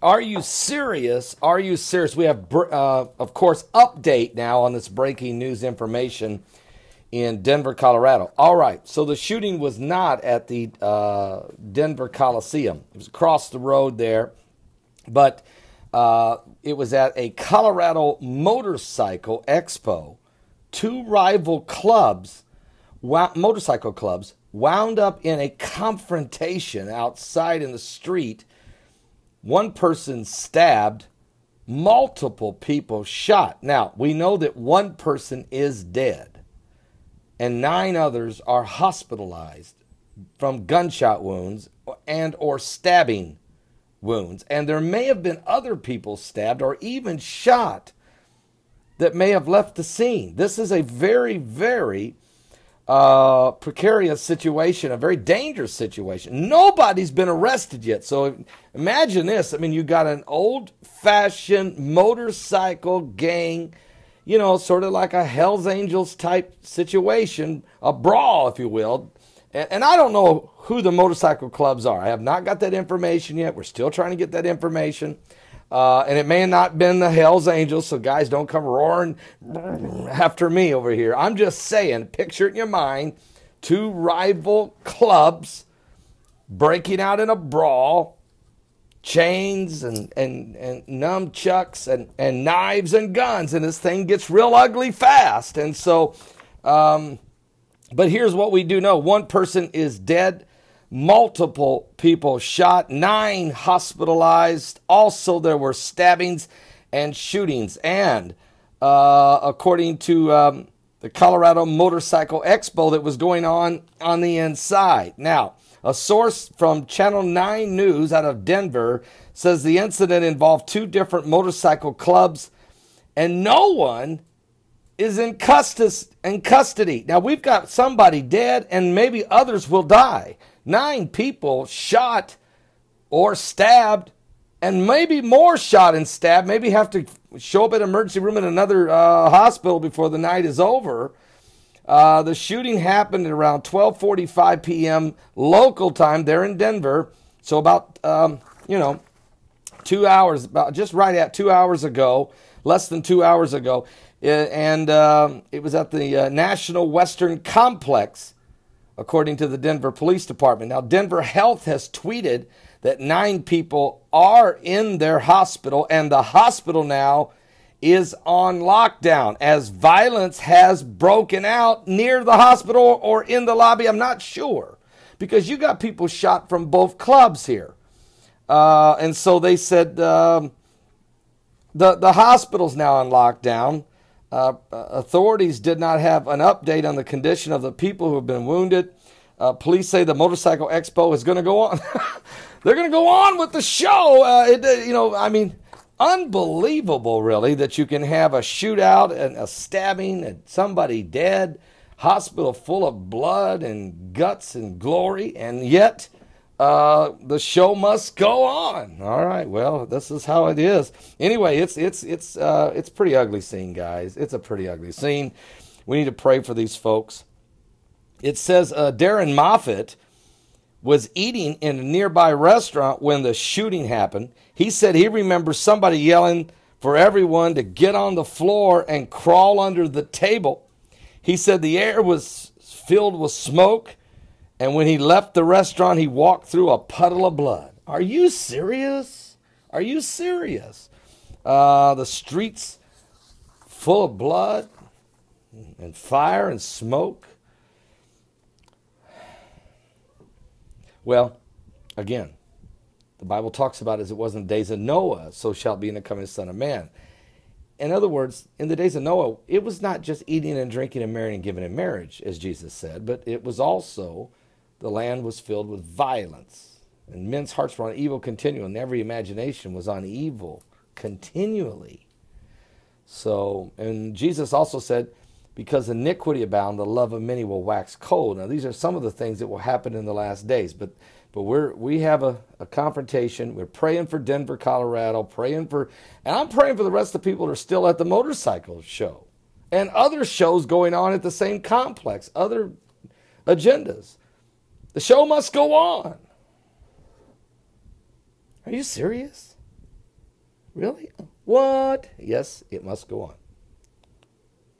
Are you serious? Are you serious? We have, of course, update now on this breaking news information in Denver, Colorado. All right, so the shooting was not at the Denver Coliseum. It was across the road there, but it was at a Colorado motorcycle expo. Two rival clubs, motorcycle clubs, wound up in a confrontation outside in the street. One person stabbed, multiple people shot. Now, we know that one person is dead, and 9 others are hospitalized from gunshot wounds and or stabbing wounds. And there may have been other people stabbed or even shot that may have left the scene. This is a very, very precarious situation, a very dangerous situation. Nobody's been arrested yet. So imagine this. I mean, you got an old-fashioned motorcycle gang, you know, sort of like a Hells Angels type situation, a brawl, if you will. And I don't know who the motorcycle clubs are. I have not got that information yet. We're still trying to get that information. And it may have not been the Hells Angels, so guys, don't come roaring after me over here. I'm just saying, picture it in your mind, 2 rival clubs breaking out in a brawl, chains and nunchucks and knives and guns, and this thing gets real ugly fast. And so, but here's what we do know. 1 person is dead. Multiple people shot, 9 hospitalized. Also, there were stabbings and shootings. And according to the Colorado Motorcycle Expo that was going on the inside. Now, a source from Channel 9 News out of Denver says the incident involved 2 different motorcycle clubs, and no one is in custody. Now, we've got somebody dead, and maybe others will die. 9 people shot or stabbed, and maybe more shot and stabbed, maybe have to show up at emergency room in another hospital before the night is over. The shooting happened at around 12:45 p.m. local time there in Denver. So about, 2 hours, about just right at 2 hours ago, less than 2 hours ago. And it was at the National Western Complex, according to the Denver Police Department. Now, Denver Health has tweeted that 9 people are in their hospital, and the hospital now is on lockdown as violence has broken out near the hospital or in the lobby. I'm not sure, because you got people shot from both clubs here. And so they said the hospital's now on lockdown. Authorities did not have an update on the condition of the people who have been wounded. Police say the Motorcycle Expo is going to go on. They're going to go on with the show. Unbelievable, really, that you can have a shootout and a stabbing and somebody dead, hospital full of blood and guts and glory, and yet the show must go on. All right, well, this is how it is. Anyway, it's a pretty ugly scene, guys. It's a pretty ugly scene. We need to pray for these folks. It says Darren Moffitt was eating in a nearby restaurant when the shooting happened. He said he remembers somebody yelling for everyone to get on the floor and crawl under the table. He said the air was filled with smoke, and when he left the restaurant, he walked through a puddle of blood. Are you serious? Are you serious? The streets full of blood and fire and smoke. Well, again, the Bible talks about as it was in the days of Noah, so shall it be in the coming of the Son of Man. In other words, in the days of Noah, it was not just eating and drinking and marrying and giving in marriage, as Jesus said, but it was also the land was filled with violence, and men's hearts were on evil continually, and every imagination was on evil continually. So, and Jesus also said, because iniquity abound, the love of many will wax cold. Now, these are some of the things that will happen in the last days. But we have a confrontation. We're praying for Denver, Colorado, and I'm praying for the rest of the people that are still at the motorcycle show and other shows going on at the same complex, other agendas. The show must go on. Are you serious? Really? What? Yes, it must go on.